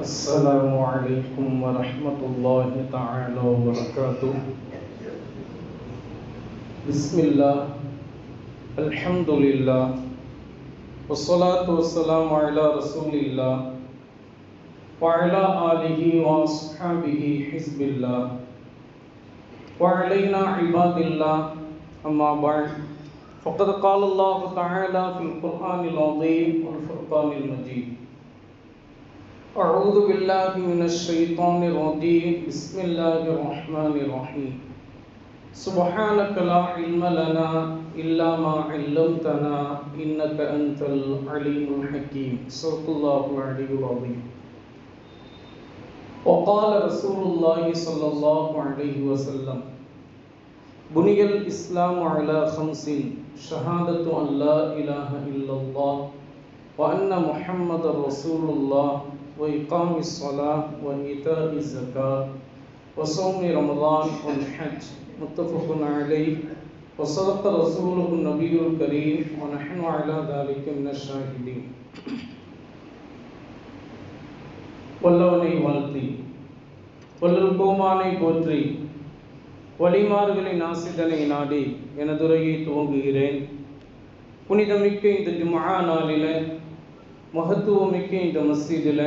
السلام عليكم ورحمة الله تعالى وبركاته. بسم الله الحمد لله والصلاة والسلام على رسول الله وعلى آله وأصحابه حزب الله وعلينا عباد الله. أما بعد فقد قال الله تعالى في القرآن العظيم والفرقان المجيد: أعوذ بالله من الشيطان الرجيم. بسم الله الرحمن الرحيم. سبحانك لا علم لنا إلا ما علمتنا إنك أنت العليم الحكيم. صدق الله العلي العظيم. وقال رسول الله صلى الله عليه وسلم: بني الإسلام على خمس: شهادة أن لا إله إلا الله وأن محمد رسول الله وإقام الصلاة وإيتاء الزكاة وصوم رمضان والحج. متفق عليه. وصدق رسوله النبي الكريم ونحن على ذلك من الشاهدين. வல்லவனை வாழ்த்தி வல்லல் கோமானை போற்றி வழிமார்களின் ஆசிதனை நாடி எனதுரையை துவங்குகிறேன். புனிதமிக்க இந்த ஜும்ஆ நாளில், மகத்துவமிக்க இந்த மஸ்ஜிதில்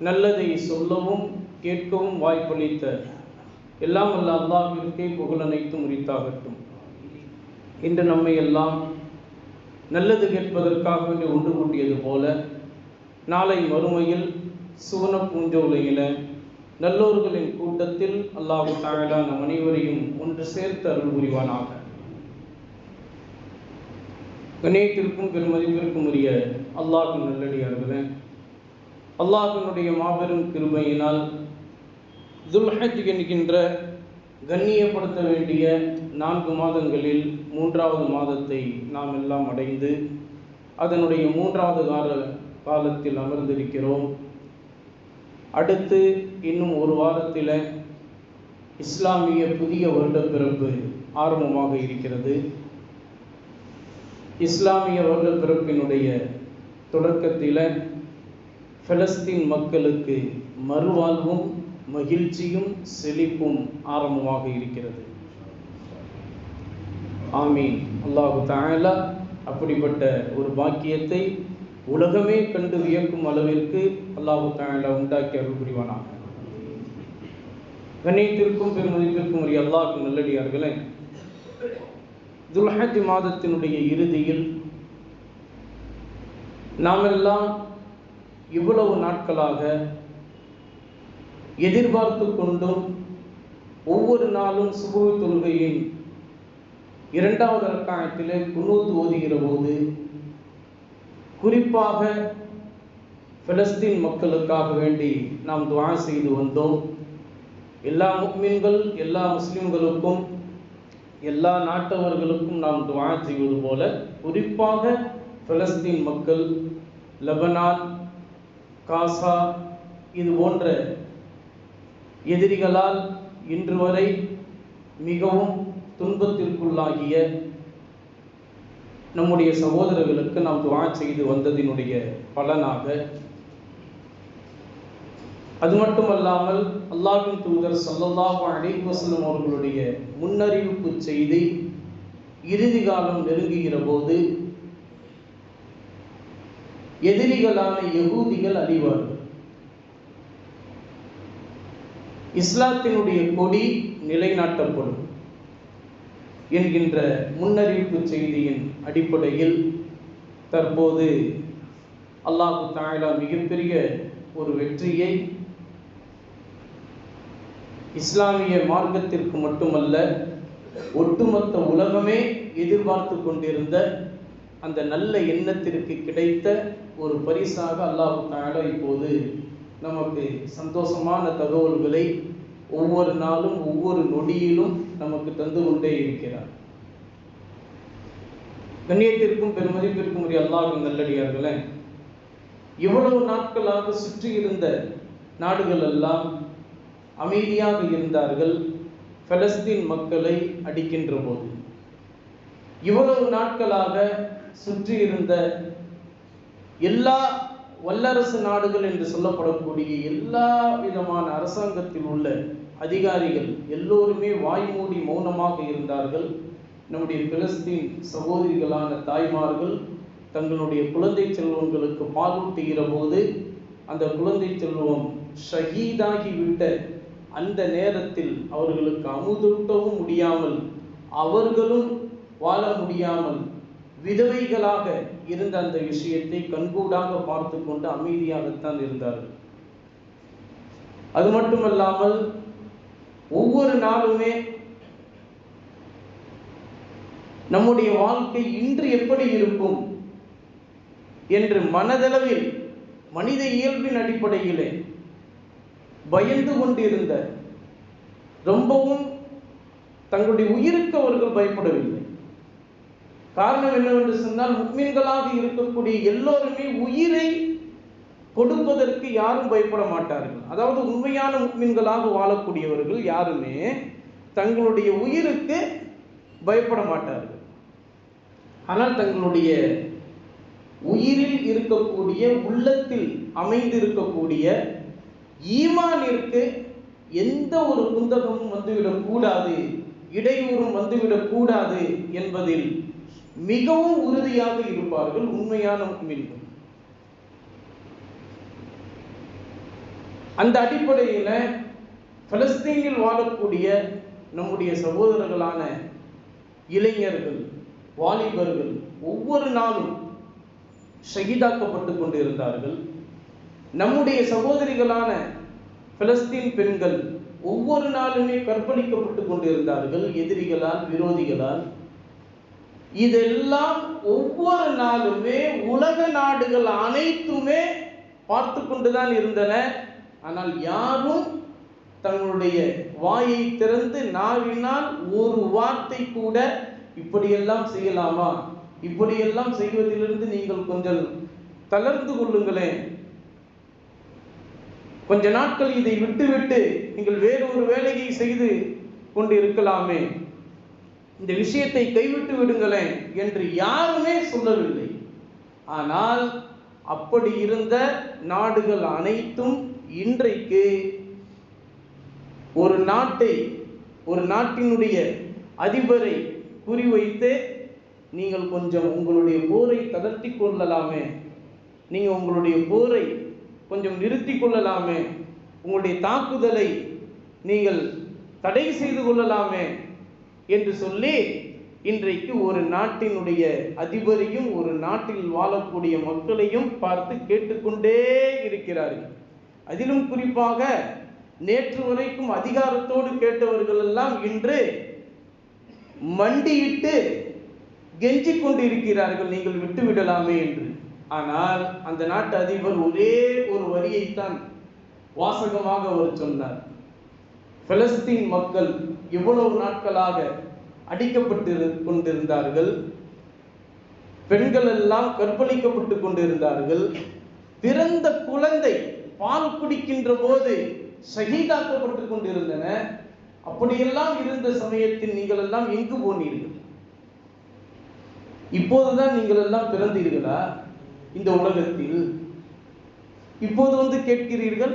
நல்லதை சொல்லவும் கேட்கவும் வாய்ப்பளித்த எல்லாம் வல்ல அல்லாஹ்விற்கே புகழ் அனைத்தும் உரித்தாகட்டும். இன்று நம்மை எல்லாம் நல்லது கேட்பதற்காக வேண்டி ஒன்று கூட்டியது போல, நாளை மறுமையில் சுவன பூஞ்சோலையில் நல்லோர்களின் கூட்டத்தில் அல்லாஹ் தஆலா நம் அனைவரையும் ஒன்று சேர்த்து அருள் புரிவானாக. கண்ணியத்திற்கும் பெருமதிப்பிற்கும் உரிய அல்லாஹ்வின் நல்லடியார்களே, அல்லாஹ்வினுடைய மாபெரும் கிருபையினால் துல்ஹஜ் என்கின்ற கண்ணியப்படுத்த வேண்டிய 4 மாதங்களில் 3வது மாதத்தை நாம் எல்லாம் அடைந்து அதனுடைய 3வது காலத்தில் அமர்ந்திருக்கிறோம். அடுத்து இன்னும் ஒரு வாரத்தில் இஸ்லாமிய புதிய வருடப்பிறப்பு ஆரம்பமாக இருக்கிறது. இஸ்லாமிய வருடப்பிறப்பினுடைய தொடக்கத்தில் பலஸ்தீன் மக்களுக்கு மறுவாழ்வும் மகிழ்ச்சியும் செழிப்பும் ஆரம்பமாக இருக்கிறது. ஆமீன். அல்லாஹு தஆலா அப்படிப்பட்ட ஒரு பாக்கியத்தை உலகமே கண்டு வியக்கும் அளவிற்கு அல்லாஹு தஆலா உண்டாக்கி அருள் புரிவானாக. கண்ணியத்திற்கும் பெருமதிப்பிற்கும் உரிய அல்லாஹ்வின் நல்லடியார்களே, துல்ஹஜ் மாதத்தினுடைய இறுதியில் நாமெல்லாம் இவ்வளவு நாட்களாக எதிர்பார்த்து கொண்டும் ஒவ்வொரு நாளும் சுபஹ் தொழுகையின் 2வது ரக்காயத்திலே குனூத் ஓதுகிற போது குறிப்பாக பலஸ்தீன் மக்களுக்காக வேண்டி நாம் துஆ செய்து வந்தோம். எல்லா முஃமின்கள், எல்லா முஸ்லிம்களுக்கும், எல்லா நாட்டவர்களுக்கும் நாம் துஆ செய்வது போல குறிப்பாக பலஸ்தீன் மக்கள், லெபனான், காசா இது போன்ற எதிரிகளால் இன்று வரை மிகவும் துன்பத்திற்குள்ளாகிய நம்முடைய சகோதரர்களுக்கு நாம் துஆ செய்து வந்ததினுடைய பலனாக, அது மட்டுமல்லாமல் அல்லாஹ்வின் தூதர் ஸல்லல்லாஹு அலைஹி வஸல்லம் அவர்களுடைய முன்னறிவிப்பு செய்தி இறுதி காலம் நெருங்குகிற போது எதிரிகளான யகூதிகள் அழிவார்கள், இஸ்லாத்தினுடைய கொடி நிலைநாட்டப்படும் என்கின்ற முன்னறிவிப்பு செய்தியின் அடிப்படையில் தற்போது அல்லாஹ் தஆலா மிகப்பெரிய ஒரு வெற்றியை இஸ்லாமிய மார்க்கத்திற்கு மட்டுமல்ல ஒட்டுமொத்த உலகமே எதிர்பார்த்து கொண்டிருந்த அந்த நல்ல எண்ணத்திற்கு கிடைத்த ஒரு பரிசாக அல்லாஹ் தஆலா இப்போது நமக்கு சந்தோஷமான தகவல்களை ஒவ்வொரு நாளும் ஒவ்வொரு நொடியிலும் நமக்கு தந்து கொண்டே இருக்கிறார். கண்ணியத்திற்கும் பெருமதிப்பிற்கும் உரிய அல்லாஹ்வின் நல்லடியார்களே, இவ்வளவு நாட்களாக சுற்றி இருந்த நாடுகள் எல்லாம் அமைதியாக இருந்தார்கள் பலஸ்தீன் மக்களை அடிக்கின்ற போது. இவ்வளவு நாட்களாக சுற்றி இருந்த எல்லா வல்லரசு நாடுகள் என்று சொல்லப்படக்கூடிய எல்லா விதமான அரசாங்கத்தில் உள்ள அதிகாரிகள் எல்லோருமே வாய்மூடி மௌனமாக இருந்தார்கள். நம்முடைய பிலஸ்தீன் சகோதரிகளான தாய்மார்கள் தங்களுடைய குழந்தை செல்வங்களுக்கு பாலூட்டுகிற போது அந்த குழந்தை செல்வம் ஷஹீதாகிவிட்ட அந்த நேரத்தில் அவர்களுக்கு அமுதூட்டவும் முடியாமல், அவர்களும் வாழ முடியாமல் விதவைகளாக இருந்த அந்த விஷயத்தை கண்கூடாக பார்த்து கொண்டு அமைதியாகத்தான் இருந்தார்கள். அது மட்டுமல்லாமல் ஒவ்வொரு நாளுமே நம்முடைய வாழ்க்கை இன்று எப்படி இருக்கும் என்று மனதளவில் மனித இயல்பின் அடிப்படையிலே பயந்து கொண்டிருந்த, ரொம்பவும் தங்களுடைய உயிருக்கு அவர்கள் பயப்படவில்லை. காரணம் என்னவென்று சொன்னால், முஃமின்களாக இருக்கக்கூடிய எல்லோருமே உயிரை கொடுப்பதற்கு யாரும் பயப்பட மாட்டார்கள். அதாவது உண்மையான முஃமின்களாக வாழக்கூடியவர்கள் யாருமே தங்களுடைய உயிருக்கு பயப்பட மாட்டார்கள். ஆனால் தங்களுடைய உயிரில் இருக்கக்கூடிய, உள்ளத்தில் அமைந்திருக்கக்கூடிய ஈமானிற்கு எந்த ஒரு குந்தகமும் வந்துவிடக்கூடாது, இடையூறும் வந்துவிடக்கூடாது என்பதில் மிகவும் உறுதியாக இருப்பார்கள் உண்மையான முஃமின்கள். அந்த அடிப்படையில் பலஸ்தீனில் வாழக்கூடிய நம்முடைய சகோதரர்களான இளைஞர்கள், வாலிபர்கள் ஒவ்வொரு நாளும் ஷஹீதாக்கப்பட்டு கொண்டிருந்தார்கள். நம்முடைய சகோதரிகளான பலஸ்தீன் பெண்கள் ஒவ்வொரு நாளுமே கற்பழிக்கப்பட்டு கொண்டிருந்தார்கள் எதிரிகளால், விரோதிகளால். இதெல்லாம் ஒவ்வொரு நாளுமே உலக நாடுகள் அனைத்துமே பார்த்து கொண்டுதான் இருந்தன. ஆனால் யாரும் தங்களுடைய வாயை திறந்து நாவினால் ஒரு வார்த்தை கூட இப்படியெல்லாம் செய்யலாமா, இப்படியெல்லாம் செய்வதிலிருந்து நீங்கள் கொஞ்சம் தளர்ந்து கொள்ளுங்களேன், கொஞ்ச நாட்கள் இதை விட்டுவிட்டு நீங்கள் வேறொரு வேலையை செய்து கொண்டு இருக்கலாமே, இந்த விஷயத்தை கைவிட்டு விடுங்களேன் என்று யாருமே சொல்லவில்லை. ஆனால் அப்படி இருந்த நாடுகள் அனைத்தும் இன்றைக்கு ஒரு நாட்டை, ஒரு நாட்டினுடைய அதிபரை குறிவைத்து, நீங்கள் கொஞ்சம் உங்களுடைய போரை தளர்த்தி கொள்ளலாமே, நீங்கள் உங்களுடைய போரை கொஞ்சம் நிறுத்தி கொள்ளலாமே, உங்களுடைய தாக்குதலை நீங்கள் தடை செய்து கொள்ளலாமே என்று சொல்லி இன்றைக்கு ஒரு நாட்டினுடைய அதிபரையும் ஒரு நாட்டில் வாழக்கூடிய மக்களையும் பார்த்து கேட்டுக்கொண்டே இருக்கிறார்கள். அதிலும் குறிப்பாக நேற்று வரைக்கும் அதிகாரத்தோடு கேட்டவர்கள் எல்லாம் இன்று மண்டியிட்டு கெஞ்சிக் கொண்டிருக்கிறார்கள், நீங்கள் விட்டுவிடலாமே என்று. ஆனால் அந்த நாட்டு அதிபர் ஒரே ஒரு வரியைத்தான் வாசகமாக அவர் சொன்னார். பலஸ்தீன் மக்கள் இவ்வளவு நாட்களாக அடிக்கப்பட்டு கொண்டிருந்தார்கள், பெண்கள் எல்லாம் கற்பழிக்கப்பட்டு கொண்டிருந்தார்கள், பிறந்த குழந்தை பால் குடிக்கின்ற போது ஷஹீதாக்கப்பட்டு கொண்டிருந்தன. அப்படியெல்லாம் இருந்த சமயத்தில் நீங்கள் எல்லாம் எங்கு போனீர்கள்? இப்போதுதான் நீங்கள் எல்லாம் பிறந்தீர்களா இந்த உலகத்தில்? இப்போது வந்து கேட்கிறீர்கள்?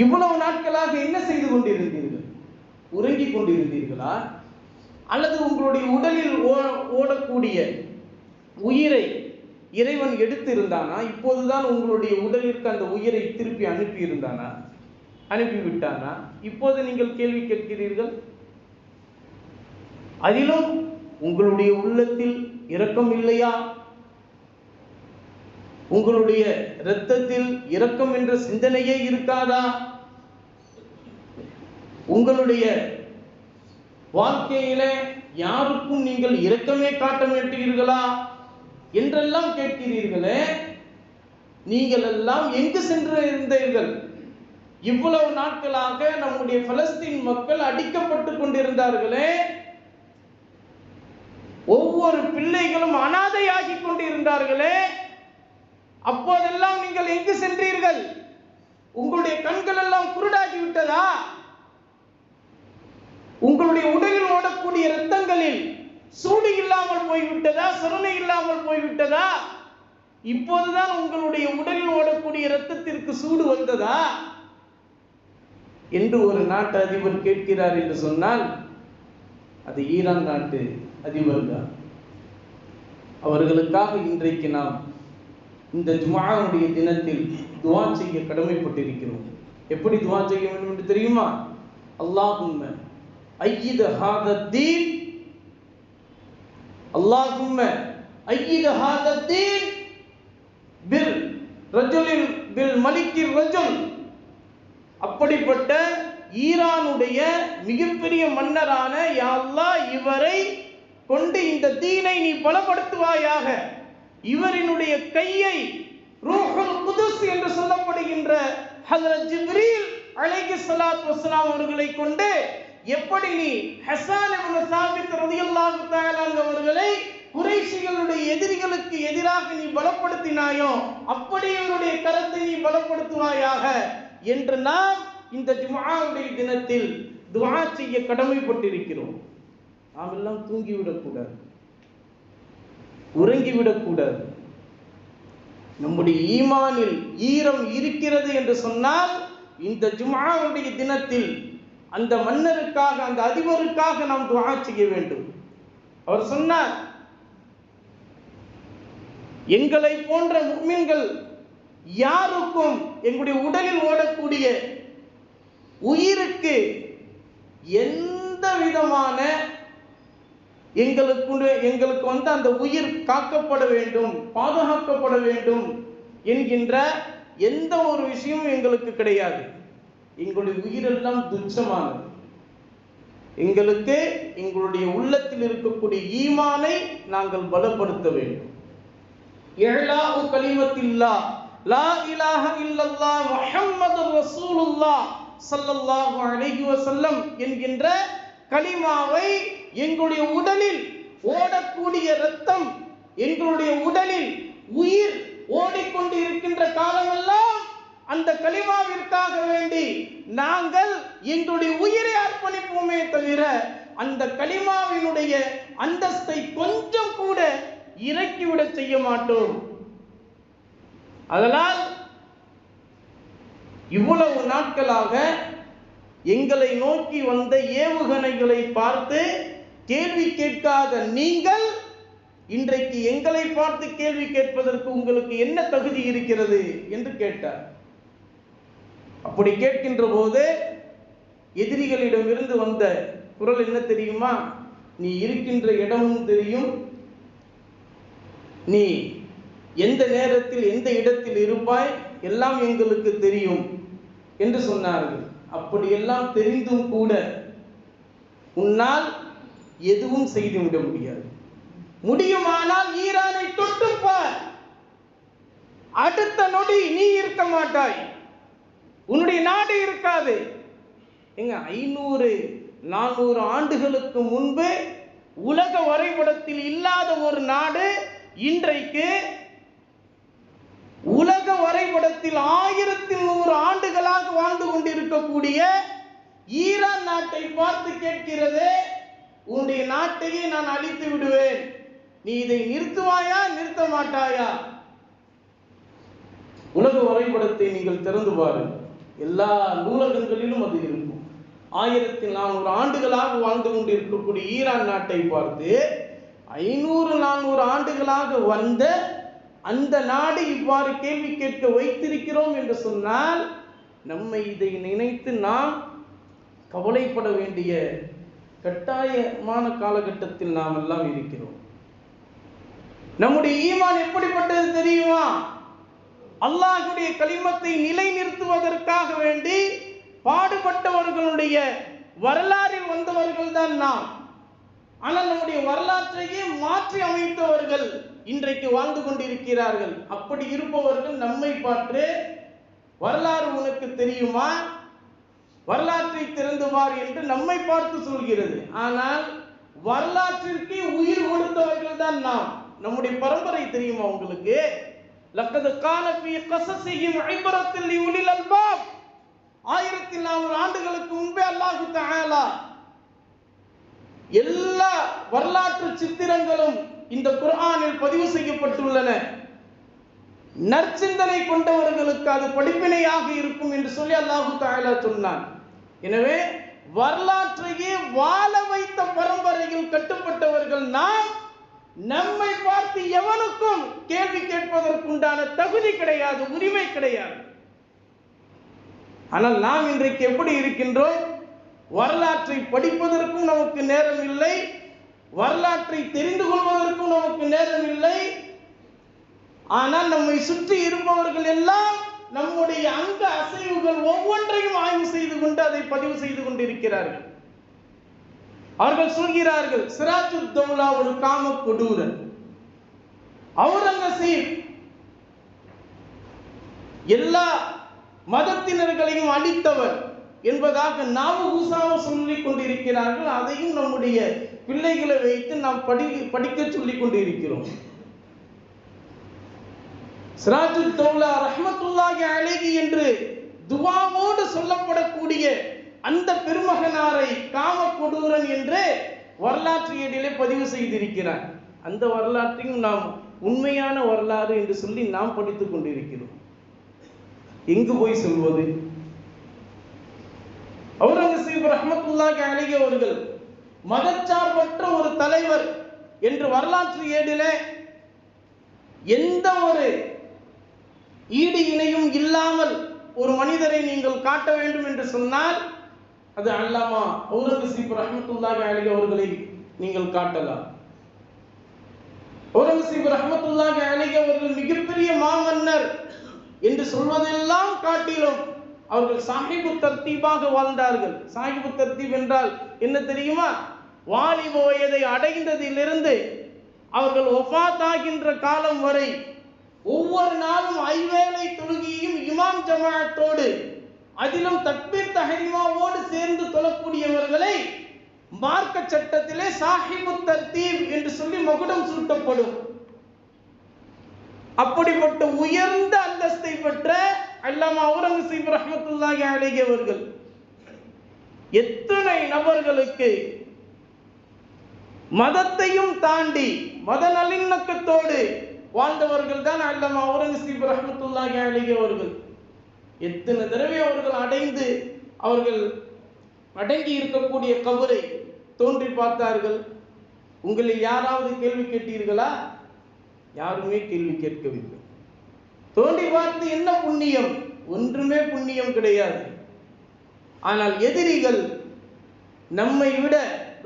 இவ்வளவு நாட்களாக என்ன செய்து கொண்டிருந்தீர்கள்? உறங்கிக் கொண்டிருந்தீர்களா? அல்லது உங்களுடைய உடலில் ஓடக்கூடிய உயிரை இறைவன் எடுத்து இருந்தானா? இப்போதுதான் உங்களுடைய உடலிற்கு அந்த உயிரை திருப்பி அனுப்பி இருந்தானா, அனுப்பிவிட்டானா? இப்போது நீங்கள் கேள்வி கேட்கிறீர்கள். அதிலும் உங்களுடைய உள்ளத்தில் இரக்கம் இல்லையா? உங்களுடைய இரத்தத்தில் இரக்கம் என்ற சிந்தனையே இருக்காதா? உங்களுடைய வாழ்க்கையில யாருக்கும் நீங்கள் இரக்கமே காட்ட மாட்டீர்களா என்றெல்லாம் கேட்கிறீர்களே. நீங்கள் எல்லாம் எங்கு சென்று இருந்தீர்கள்? இவ்வளவு நாட்களாக நம்முடைய பலஸ்தீன் மக்கள் அடிக்கப்பட்டு கொண்டிருந்தார்களே, ஒவ்வொரு பிள்ளைகளும் அனாதையாகி கொண்டிருந்தார்களே, அப்போதெல்லாம் நீங்கள் எங்கு சென்றீர்கள்? உங்களுடைய கண்கள் எல்லாம் குருடாகி விட்டதா? உங்களுடைய உடலில் ஓடக்கூடிய இரத்தங்களில் சூடு இல்லாமல் போய்விட்டதா? சிறுமை இல்லாமல் போய்விட்டதா? இப்போதுதான் உங்களுடைய உடலில் ஓடக்கூடிய இரத்தத்திற்கு சூடு வந்ததா என்று ஒரு நாட்டு அதிபர் கேட்கிறார் என்று சொன்னால் அது ஈரான் நாட்டு அதிபர் தான். அவர்களுக்காக இன்றைக்கு நாம் இந்த ஜும்ஆவுடைய தினத்தில் துஆ செய்ய கடமைப்பட்டிருக்கிறோம். எப்படி துஆ செய்ய வேண்டும் என்று தெரியுமா? அல்லாஹும்ம அய்யித் ஹாதத்தீன், அல்லாஹும்ம அய்யித் ஹாதத்தீன் பில் ரஜுலில் பில் மலிக்கிர் ரஜுல். அப்படிப்பட்ட ஈரானுடைய மிகப்பெரிய மன்னரான யா அல்லாஹ், இவரை கொண்டு இந்த தீனை நீ பலப்படுத்துவாயாக. இவரினுடைய கையை ரூஹுல் குதுஸ் என்று சொல்லப்படுகின்ற ஹஜ்ரத் ஜிப்ரீல் அலைஹிஸ்ஸலாத்து வஸ்ஸலாம் அவர்களை கொண்டு எப்படி நீ ஹஸான் இப்னு சாபித் ரலியல்லாஹு தஆலா அவர்களை குறைஷிகளுடைய எதிரிகளுக்கு எதிராக நீ பலப்படுத்தினாயோ அப்படி இவருடைய கரத்தை நீ பலப்படுத்துவாயாக என்று நாம் இந்த ஜும்ஆவுடைய தினத்தில் துஆ செய்ய கடமைப்பட்டிருக்கிறோம். நாம் எல்லாம் தூங்கிவிடக்கூடாது, உறங்கிவிடக்கூடாது. நம்முடைய ஈமானில் ஈரம் இருக்கிறது என்று சொன்னால் இந்த ஜும்ஆவுடைய தினத்தில் அந்த மன்னருக்காக, அந்த அதிபருக்காக நாம் துஆ செய்ய வேண்டும். அவர் சொன்னார், எங்களை போன்ற முஃமின்கள் யாருக்கும் எங்களுடைய உடலில் ஓடக்கூடிய உயிருக்கு எந்த விதமான எங்களுக்கு அந்த உயிர் காக்கப்பட வேண்டும், பாதுகாக்கப்பட வேண்டும் என்கின்ற எந்த ஒரு விஷயமும் எங்களுக்கு கிடையாது. எங்களுடைய உயிரெல்லாம் துச்சமானது. எங்களுக்கு எங்களுடைய உள்ளத்தில் இருக்கக்கூடிய ஈமானை நாங்கள் பலப்படுத்த வேண்டும். இஹ்லாஉ கலிமத்தில்லாஹ் லா இலாஹ இல்லல்லாஹ் முஹம்மதுர் ரசூலுல்லாஹ் ஸல்லல்லாஹு அலைஹி வஸல்லம் என்கின்ற கலிமாவை எங்களுடைய உடலில் ஓடக்கூடிய இரத்தம், எங்களுடைய உடலில் உயிர் ஓடிக்கொண்டு இருக்கின்ற காலமெல்லாம் அந்த கலிமாவிற்காக வேண்டி நாங்கள் எங்களுடைய உயிரை அர்ப்பணிப்போமே தவிர அந்த கலிமாவினுடைய அந்தஸ்தை கொஞ்சம் கூட இறக்கிவிட செய்ய மாட்டோம். அதனால் இவ்வளவு நாட்களாக எங்களை நோக்கி வந்த ஏவுகணைகளை பார்த்து கேள்வி கேட்காத நீங்கள் இன்றைக்கு எங்களை பார்த்து கேள்வி கேட்பதற்கு உங்களுக்கு என்ன தகுதி இருக்கிறது என்று கேட்டார். அப்படி கேட்கின்ற போது எதிரிகளிடமிருந்து வந்த குரல் என்ன தெரியுமா? நீ இருக்கின்ற இடமும் தெரியும், நீ எந்த நேரத்தில் எந்த இடத்தில் இருப்பாய் எல்லாம் எங்களுக்கு தெரியும் என்று சொன்னார்கள். அப்படியெல்லாம் தெரிந்தும் கூட உன்னால் எதுவும் செய்துவிட முடியாது. முடியுமானால் ஈரானை தொட்டுப்பார், அடுத்த நொடி நீ இருக்க மாட்டாய், உன்னுடைய நாடு இருக்காது. எங்க 500-400 ஆண்டுகளுக்கு முன்பு உலக வரைபடத்தில் இல்லாத ஒரு நாடு இன்றைக்கு உலக வரைபடத்தில் 1100 ஆண்டுகளாக வாழ்ந்து கொண்டிருக்கக்கூடிய ஈரான் நாட்டை பார்த்து கேட்கிறது, உன்னுடைய நாட்டையே நான் அழித்து விடுவேன், நீ இதை நிறுத்துவாயா நிறுத்த மாட்டாயா? உலக வரைபடத்தை நீங்கள் திறந்து பாருங்கள், எல்லா நூலகங்களிலும் அது இருக்கும். 1400 ஆண்டுகளாக வாழ்ந்து கொண்டிருக்கக்கூடிய ஈரான் நாட்டை பார்த்து 500-400 ஆண்டுகளாக வந்த அந்த நாடு இவ்வாறு கேள்வி கேட்க வைத்திருக்கிறோம் என்று சொன்னால் நம்மை இதை நினைத்து நாம் கவலைப்பட வேண்டிய கட்டாயமான காலகட்டத்தில் நாம் எல்லாம் இருக்கிறோம். நம்முடைய ஈமான் எப்படிப்பட்டது தெரியுமா? அல்லாஹ்வுடைய கலிமத்தை நிலைநிறுத்துவதற்காக வேண்டி பாடுபட்டவர்களுடைய வரலாறில் வந்தவர்கள் தான் நாம். ஆனால் நம்முடைய வரலாற்றையே மாற்றி அமைத்தவர்கள் இன்றைக்கு வாழ்ந்து கொண்டிருக்கிறார்கள். அப்படி இருப்பவர்கள் நம்மை பார்த்து வரலாறு உனக்கு தெரியுமா, வரலாற்றை திறந்து பார் என்று நம்மை பார்த்து சொல்கிறது. ஆனால் வரலாற்றிற்கு உயிர் கொடுத்தவர்கள் தான் நாம். நம்முடைய பரம்பரை தெரியுமா உங்களுக்கு? லக்கத் கான ஃபீ கஸஸிஹிம் இப்ரத்துல் லிஉலில் அல்பாப். 1400 ஆண்டுகளுக்கு முன்பே அல்லாஹ் தஆலா எல்லா வரலாற்று சித்திரங்களும் இந்த குர்ஆனில் பதிவு செய்யப்பட்டுள்ளன. நற்சிந்தனை கொண்டவர்களுக்கு அது படிப்பினையாக இருக்கும் என்று சொல்லி அல்லாஹு தஆலா சொன்னான். எனவே வரலாற்றையே வாழ வைத்த பரம்பரையில் கட்டுப்பட்டவர்கள் நாம். நம்மை பார்த்து எவனுக்கும் கேள்வி கேட்பதற்குண்டான தகுதி கிடையாது, உரிமை கிடையாது. ஆனால் நாம் இன்றைக்கு எப்படி இருக்கின்றோம்? வரலாற்றை படிப்பதற்கும் நமக்கு நேரம் இல்லை, வரலாற்றை தெரிந்து கொள்வதற்கும் நமக்கு நேரம் இல்லை. ஆனால் நம்மை சுற்றி இருப்பவர்கள் எல்லாம் நம்முடைய அங்க அசைவுகள் ஒவ்வொன்றையும் ஆய்வு செய்து கொண்டு அதை பதிவு செய்து கொண்டிருக்கிறார்கள். அவர்கள் சொல்கிறார்கள், சிராஜுத் தௌலா ஒரு காம கொடூரன், அவுரங்கசீப் எல்லா மதத்தினர்களையும் அழித்தவர் என்பதாக நாமகூசாக சொல்லிக் கொண்டிருக்கிறார்கள். அதையும் நம்முடைய பிள்ளைகளை வைத்து நாம் படிக்க சொல்லிக் கொண்டிருக்கிறோம். சிராஜுத் தௌலா ரஹ்மத்துல்லாஹி அலைஹி என்று துஆவோடு சொல்லப்படக்கூடிய அந்த பெருமகனாரை காம கொடூரன் என்று வரலாற்று ஏட்டிலே பதிவு செய்திருக்கிறார். அந்த வரலாற்றையும் நாம் உண்மையான வரலாறு என்று சொல்லி நாம் படித்துக் கொண்டிருக்கிறோம். எங்கு போய் சொல்வது? அவுரங்கசீப் ரஹ்மத்துல்லாஹி அலைஹி அவர்கள் மதச்சார்பற்ற ஒரு தலைவர் என்று வரலாற்று ஏடிலே எந்த ஒரு ஈடு இணையும் இல்லாமல் ஒரு மனிதரை நீங்கள் காட்ட வேண்டும் என்று சொன்னால் அது அல்லாமா அவுரங்கசீப் ரஹ்மத்துல்லாஹி அலைஹி அவர்களை நீங்கள் காட்டலாம். அவுரங்கசீப் ரஹ்மத்துல்லாஹி அலைஹி அவர்கள் மிகப்பெரிய மாமன்னர் என்று சொல்வதெல்லாம் காட்டிலும் அவர்கள் சாஹிபு தர்த்தீபாக வாழ்ந்தார்கள். சாஹிபு தர்த்தீப் என்றால் என்ன தெரியுமா? வாலிப வயதை அடைந்ததிலிருந்து அவர்கள் வஃபாத் ஆகின்ற காலம் வரை ஒவ்வொரு நாளும் ஐவேளை தொழுகையும் இமாம் ஜமாஅத்தோடு அதிலும் தக்பீர் தஹரீமாவோடு சேர்ந்து தொழக்கூடியவர்களை மார்க்க சட்டத்திலே சாஹிபு தர்த்தீப் என்று சொல்லி மகுடம் சூட்டப்படும். அப்படிப்பட்ட உயர்ந்த அந்தஸ்தை பெற்ற அல்லாமா அவுரங்கசீப் ரஹ்மத்துல்லாஹி அலைஹி அவர்கள் எத்தனை நபர்களுக்கு மதத்தையும் தாண்டி மத நல்லிணக்கத்தோடு வாழ்ந்தவர்கள் தான் அல்லாமா அவுரங்கசீப் ரஹ்மத்துல்லாஹி அலைஹி அவர்கள். எத்தனை தடவை அவர்கள் அடங்கி இருக்கக்கூடிய கபரை தோன்றி பார்த்தார்கள். உங்களில் யாராவது கேள்வி கேட்டீர்களா? யாருமே கேள்வி கேட்கவில்லை. தோண்டி பார்த்து என்ன புண்ணியம்? ஒன்றுமே புண்ணியம் கிடையாது. ஆனால் எதிரிகள் நம்மை விட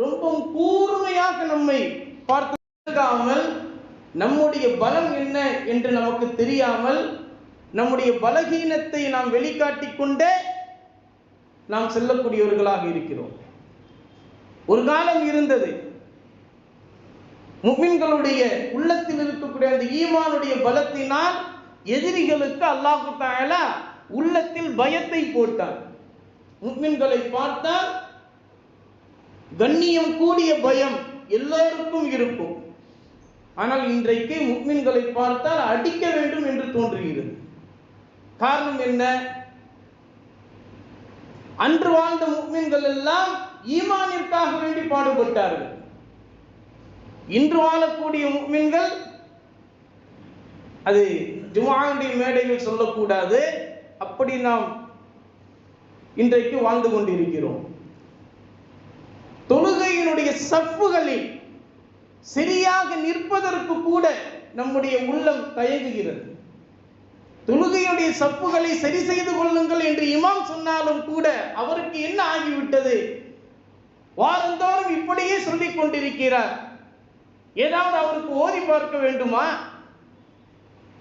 ரொம்ப கூர்மையாக நம்மை பார்க்காமல், நம்முடைய பலம் என்ன என்று நமக்கு தெரியாமல், நம்முடைய பலகீனத்தை நாம் வெளிக்காட்டிக் கொண்டே நாம் செல்லக்கூடியவர்களாக இருக்கிறோம். ஒரு காலம் இருந்தது, முஃமின்களுடைய உள்ளத்தில் இருக்கக்கூடிய அந்த ஈமானுடைய பலத்தினால் எதிரிகளுக்கு அல்லாஹ் தஆலா உள்ளத்தில் பயத்தை போட்டார். முஃமின்களை பார்த்தால் கண்ணியம் கூடிய பயம் எல்லோருக்கும் இருக்கும். ஆனால் இன்றைக்கு முஃமின்களை பார்த்தால் அடிக்க வேண்டும் என்று தோன்றுகிறது. காரணம் என்ன? அன்று வாழ்ந்த முஃமின்கள் எல்லாம் ஈமானிற்காக வேண்டி பாடுபட்டார்கள். இன்று வாழக்கூடிய முஃமின்கள், அது ஜும்ஆவுடைய மேடையில் சொல்லக்கூடாது, அப்படி நாம் இன்றைக்கு வாழ்ந்து கொண்டிருக்கிறோம். தொழுகையினுடைய சஃப்புகளில் சரியாக நிற்பதற்கு கூட நம்முடைய உள்ளம் தயங்குகிறது. தொழுகையுடைய சப்புகளை சரி செய்து கொள்ளுங்கள் என்று இமாம் சொன்னாலும் கூட அவருக்கு என்ன ஆகிவிட்டது? வாரந்தோறும் இப்படியே சொல்லிக் கொண்டிருக்கிறார். ஏதாவது அவருக்கு ஓதி பார்க்க வேண்டுமா?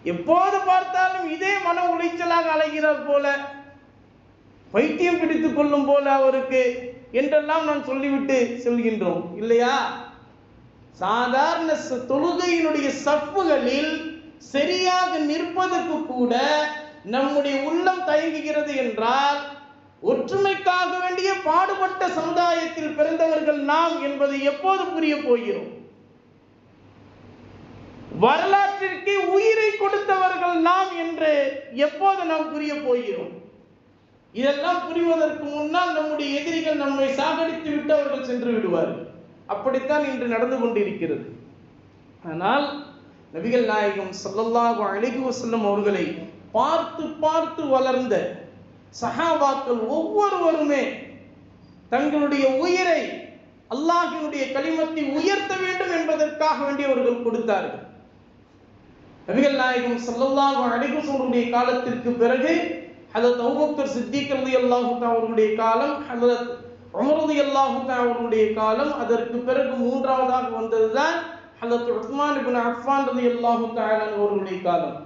எப்போது பார்த்தாலும் இதே மன உளைச்சலாக அலைகிறார் போல, பைத்தியம் பிடித்துக் கொள்ளும் போல அவருக்கு என்றெல்லாம் நான் சொல்லிவிட்டு செல்கின்றோம் இல்லையா? சாதாரண தொழுகையினுடைய சப்புகளில் சரியாக நிற்பதற்கு கூட நம்முடைய உள்ளம் தயங்குகிறது என்றால், ஒற்றுமைக்காக வேண்டிய பாடுபட்ட சமுதாயத்தில் பிறந்தவர்கள் நாம் என்பதை எப்போது புரிய போகிறோம்? வரலாற்றிற்கு உயிரை கொடுத்தவர்கள் நாம் என்று எப்போது நாம் புரிய போகிறோம்? இதெல்லாம் புரிவதற்கு முன்னால் நம்முடைய எதிரிகள் நம்மை சாகடித்து விட்டு அவர்கள் சென்று விடுவார்கள். அப்படித்தான் இன்று நடந்து கொண்டிருக்கிறது. ஆனால் நபிகள் நாயகம் ஸல்லல்லாஹு அலைஹி வஸல்லம் அவர்களை பார்த்து பார்த்து வளர்ந்த சஹாபாக்கள் ஒவ்வொருவருமே தங்களுடைய உயிரை அல்லாஹ்வினுடைய கலிமத்தை உயர்த்த வேண்டும் என்பதற்காக வேண்டி அவர்கள் கொடுத்தார்கள். நபிகள் நாயகம் ஸல்லல்லாஹு அலைஹி வஸல்லம் காலத்திற்கு பிறகு ஹஜ்ரத் அபூபக்கர் சித்திக் ரலியல்லாஹு தஆலா அவர்களுடைய காலம், ஹஜ்ரத் உமர் ரலியல்லாஹு தஆலா அவர்களுடைய காலம், அதற்கு பிறகு மூன்றாவதாக வந்ததுதான் ஹஜ்ரத் உஸ்மான் இப்னு அஃபான் ரலியல்லாஹு தஆலா அவர்களுடைய காலம்.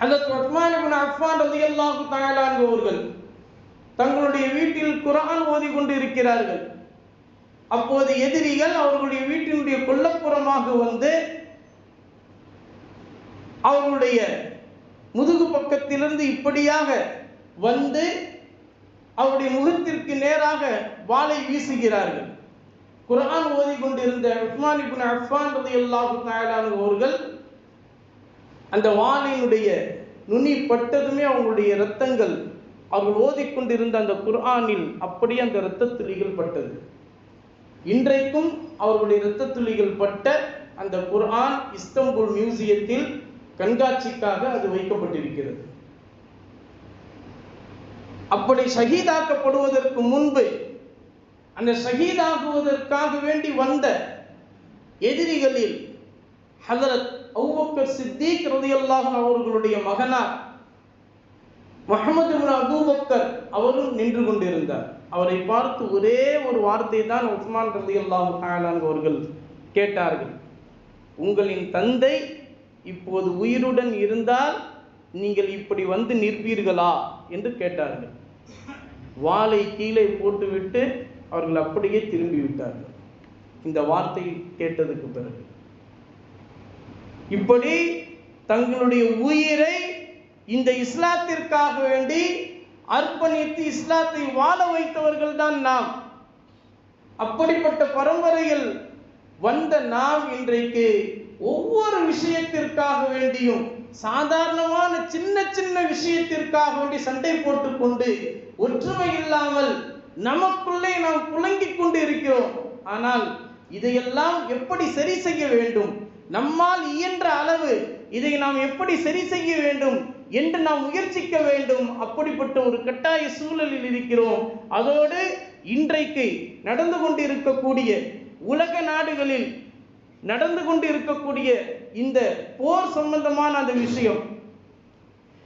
ஹஜ்ரத் உஸ்மான் இப்னு அஃபான் ரலியல்லாஹு தஆலா அவர்கள் தங்களுடைய வீட்டில் குர்ஆன் ஓதிக் கொண்டு இருக்கிறார்கள். அப்போது எதிரிகள் அவர்களுடைய வீட்டினுடைய கொல்லப்புறமாக வந்து அவர்களுடைய முதுகு பக்கத்திலிருந்து இப்படியாக வந்து அவருடைய முகத்திற்கு நேராக வாளை வீசுகிறார்கள். குர்ஆன் ஓதிக் கொண்டிருந்த உஸ்மான் இப்னு அஃபான் ரலியல்லாஹு தஆலா அவர்கள் அந்த வாளினுடைய நுனி பட்டதுமே அவங்களுடைய இரத்தங்கள், அவர்கள் ஓதிக்கொண்டிருந்த அந்த குர்ஆனில் அப்படியே அந்த இரத்த துளிகள் பட்டது. இன்றைக்கும் அவர்களுடைய இரத்த துளிகள் பட்ட அந்த குர்ஆன் இஸ்தம்புல் மியூசியத்தில் கண்காட்சிக்காக அது வைக்கப்பட்டிருக்கிறது. அப்படி ஷஹீதாக்கப்படுவதற்கு முன்பு அந்த ஷஹீதாகுவதற்காக வேண்டி வந்த எதிரிகளில் ஹஜ்ரத் அபூபக்கர் சித்திக் ரலியல்லாஹு அவர்களுடைய மகனார் முஹம்மது இப்னு அபூபக்கர் அவரும் நின்று கொண்டிருந்தார். அவரை பார்த்து ஒரே ஒரு வார்த்தை தான் உஸ்மான் ரலியல்லாஹு தஆலா அவர்கள் கேட்டார்கள். உங்களின் தந்தை இப்போது உயிருடன் இருந்தால் நீங்கள் இப்படி வந்து நிற்பீர்களா என்று கேட்டார்கள். வாளை கீழே போட்டுவிட்டு அவர்கள் அப்படியே திரும்பி விட்டார்கள். இந்த வார்த்தை கேட்டதுக்கு பிறகு இப்படி தங்களுடைய உயிரை இந்த இஸ்லாத்திற்காக வேண்டி அர்ப்பணித்து இஸ்லாத்தை வாழ வைத்தவர்கள் தான் நாம். அப்படிப்பட்ட பரம்பரையில் வந்த நாம் இன்றைக்கு ஒவ்வொரு விஷயத்திற்காக வேண்டியும் சாதாரணமான சின்ன சின்ன விஷயத்திற்காக வேண்டி சண்டை போட்டுக்கொண்டு ஒற்றுமை இல்லாமல் நமக்குள்ளே நாம் புலங்கிக் கொண்டு இருக்கிறோம். ஆனால் இதையெல்லாம் எப்படி சரி செய்ய வேண்டும், நம்மால் இயன்ற அளவு இதை நாம் எப்படி சரி செய்ய வேண்டும் என்று நாம் முயற்சிக்க வேண்டும். அப்படிப்பட்ட ஒரு கட்டாய சூழலில் இருக்கிறோம். அதோடு இன்றைக்கு நடந்து கொண்டிருக்கக்கூடிய உலக நாடுகளில் நடந்து கொண்டு இருக்கக்கூடிய இந்த போர் சம்பந்தமான அந்த விஷயம்,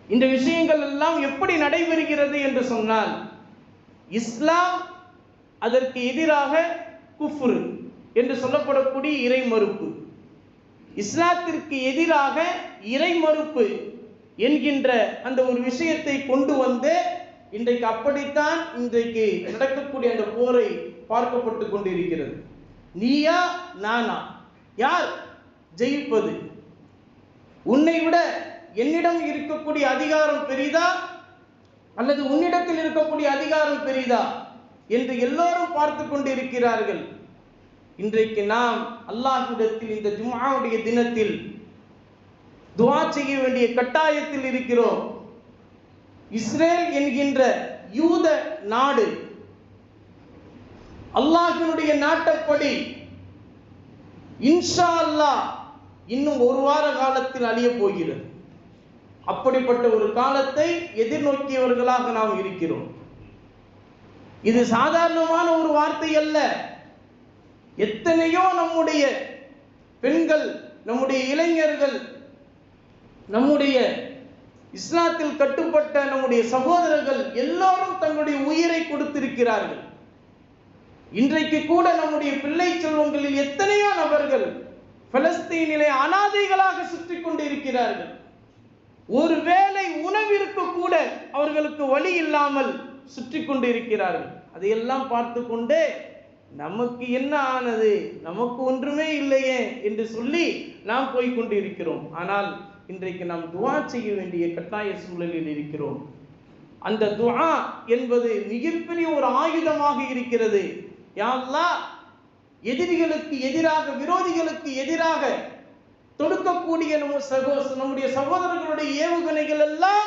இந்த விஷயங்கள் எல்லாம் எப்படி நடைபெறுகிறது என்று சொன்னால், இஸ்லாம் அதற்கு எதிராக குஃப்ர் என்று சொல்லப்படக்கூடிய இறை மறுப்பு, இஸ்லாத்திற்கு எதிராக இறை மறுப்பு என்கின்ற அந்த ஒரு விஷயத்தை கொண்டு வந்து இன்றைக்கு அப்படித்தான் இன்றைக்கு நடக்கக்கூடிய அந்த போரை பார்க்கப்பட்டு கொண்டிருக்கிறது. நீயா நானா, யார் ஜெயிப்பது, உன்னை விட என்னிடம் இருக்கக்கூடிய அதிகாரம் பெரிதா அல்லது உன்னிடத்தில் இருக்கக்கூடிய அதிகாரம் பெரிதா என்று எல்லோரும் பார்த்து கொண்டிருக்கிறார்கள். இன்றைக்கு நாம் அல்லாஹ்விடத்தில் இந்த ஜும்ஆவுடைய தினத்தில் துஆ செய்ய வேண்டிய கட்டாயத்தில் இருக்கிறோம். இஸ்ரேல் என்கின்ற யூத நாடு அல்லாஹ்வினுடைய நாட்டப்படி இன்ஷா அல்லாஹ் இன்னும் ஒரு வார காலத்தில் அழிய போகிறது. அப்படிப்பட்ட ஒரு காலத்தை எதிர்நோக்கியவர்களாக நாம் இருக்கிறோம். இது சாதாரணமான ஒரு வார்த்தை அல்ல. எத்தனையோ நம்முடைய பெண்கள், நம்முடைய இளைஞர்கள், நம்முடைய இஸ்லாத்தில் கட்டுப்பட்ட நம்முடைய சகோதரர்கள் எல்லோரும் தங்களுடைய உயிரை கொடுத்திருக்கிறார்கள். இன்றைக்கு கூட நம்முடைய பிள்ளை செல்வங்களில் எத்தனையோ நபர்கள் பலஸ்தீனிலே அனாதைகளாக சுற்றி கொண்டு இருக்கிறார்கள். ஒருவேளை உணவிற்கு கூட அவர்களுக்கு வழி இல்லாமல் சுற்றி கொண்டு இருக்கிறார்கள். அதையெல்லாம் பார்த்து கொண்டே நமக்கு என்ன ஆனது, நமக்கு ஒன்றுமே இல்லையே என்று சொல்லி நாம் போய்கொண்டு இருக்கிறோம். ஆனால் இன்றைக்கு நாம் துஆ செய்ய வேண்டிய கட்டாய சூழலில் இருக்கிறோம். அந்த துஆ என்பது மிகப்பெரிய ஒரு ஆயுதமாக இருக்கிறது. யா அல்லாஹ், எதிரிகளுக்கு எதிராக, விரோதிகளுக்கு எதிராக தொடுக்கக்கூடிய நம்முடைய சகோதரர்களுடைய ஏவுகணைகள் எல்லாம்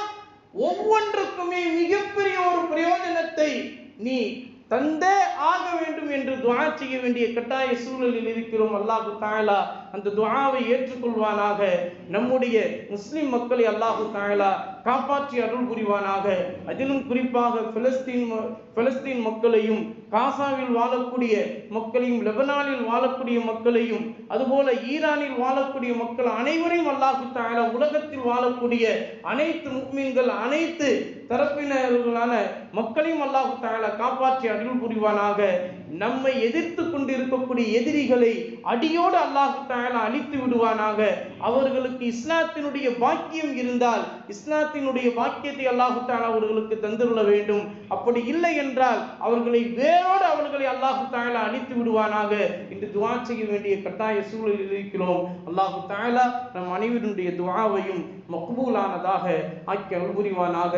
ஒவ்வொன்றுக்குமே மிகப்பெரிய ஒரு பிரயோஜனத்தை நீ தந்தே ஆக வேண்டும் என்று துஆ செய்ய வேண்டிய கட்டாய சூழலில் இருக்கிறோம். அல்லாஹ் தஆலா அந்த துஆவை ஏற்றுக்கொள்வானாக. நம்முடைய முஸ்லிம் மக்களை அல்லாஹு தஆலா காப்பாற்றி அருள் புரிவானாக. அதிலும் குறிப்பாக பலஸ்தீன் மக்களையும், காசாவில் வாழக்கூடிய மக்களையும், லெபனானில் வாழக்கூடிய மக்களையும், அதுபோல ஈரானில் வாழக்கூடிய மக்கள் அனைவரையும் அல்லாஹு தஆலா உலகத்தில் வாழக்கூடிய அனைத்து முஃமின்கள், அனைத்து தரப்பினர்களான மக்களையும் அல்லாஹு தஆலா காப்பாற்றி அருள் புரிவானாக. நம்மை எதிர்த்து கொண்டு இருக்கக்கூடிய எதிரிகளை அடியோடு அல்லாஹு தஆலா அழித்து விடுவானாக. அவர்களுக்கு இஸ்லாத்தினுடைய பாக்கியம் இருந்தால் இஸ்லாத்தினுடைய பாக்கியத்தை அல்லாஹு தஆலா அவர்களுக்கு தந்துள்ள வேண்டும். அப்படி இல்லை என்றால் அவர்களை வேரோடு அல்லாஹு தஆலா அழித்து விடுவானாக என்று துஆ செய்ய வேண்டிய கட்டாய சூழலில் இருக்கிறோம். அல்லாஹு தஆலா நம் அனைவருடைய துஆவையும் மக்பூலானதாக ஆக்கி அருள் புரிவானாக.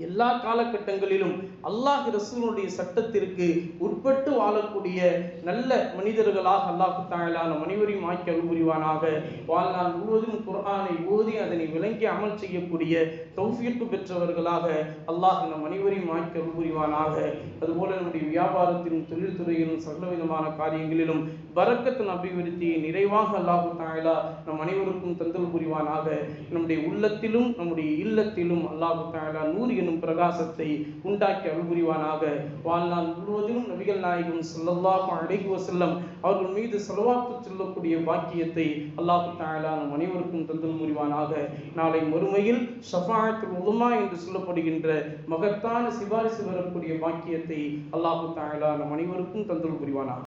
எல்லா காலகட்டங்களிலும் அல்லாஹ் ரசூலுடைய சட்டத்திற்கு உட்பட்டு வாழக்கூடிய நல்ல மனிதர்களாக அல்லாஹ் தஆலா நம் அனைவரையும் ஆக்கி அருள் புரிவானாக. வாழ்நாள் முழுவதும் குர்ஆனை ஓதி அதனை விளங்கி அமல் செய்யக்கூடிய தௌஃபீக் பெற்றவர்களாக அல்லாஹ் நம் அனைவரையும் ஆக்கி அருள் புரிவானாக. அதுபோல நம்முடைய வியாபாரத்திலும், தொழில்துறையிலும், சகலவிதமான காரியங்களிலும் பரக்கத்தின் அபிவிருத்தியை நிறைவாக அல்லாஹ் தஆலா நம் அனைவருக்கும் தந்தல் புரிவானாக. நம்முடைய உள்ளத்திலும் நம்முடைய இல்லத்திலும் அல்லாஹ் தஆலா நூர் எனும் பிரகாசத்தை உண்டாக்கி அருள் புரிவானாக. வாழ்நாள் முழுவதும் நபிகள் நாயகம் ஸல்லல்லாஹு அலைஹி வஸல்லம் அவர்கள் மீது ஸலவாத்து சொல்லக்கூடிய பாக்கியத்தை அல்லாஹ் தஆலா நம் அனைவருக்கும் தந்தல் புரிவானாக. நாளை மறுமையில் ஷஃபாஅத்துல் உலமா என்று சொல்லப்படுகின்ற மகத்தான சிபாரிசு வரக்கூடிய பாக்கியத்தை அல்லாஹ் தஆலா நம் அனைவருக்கும் தந்தல் புரிவானாக.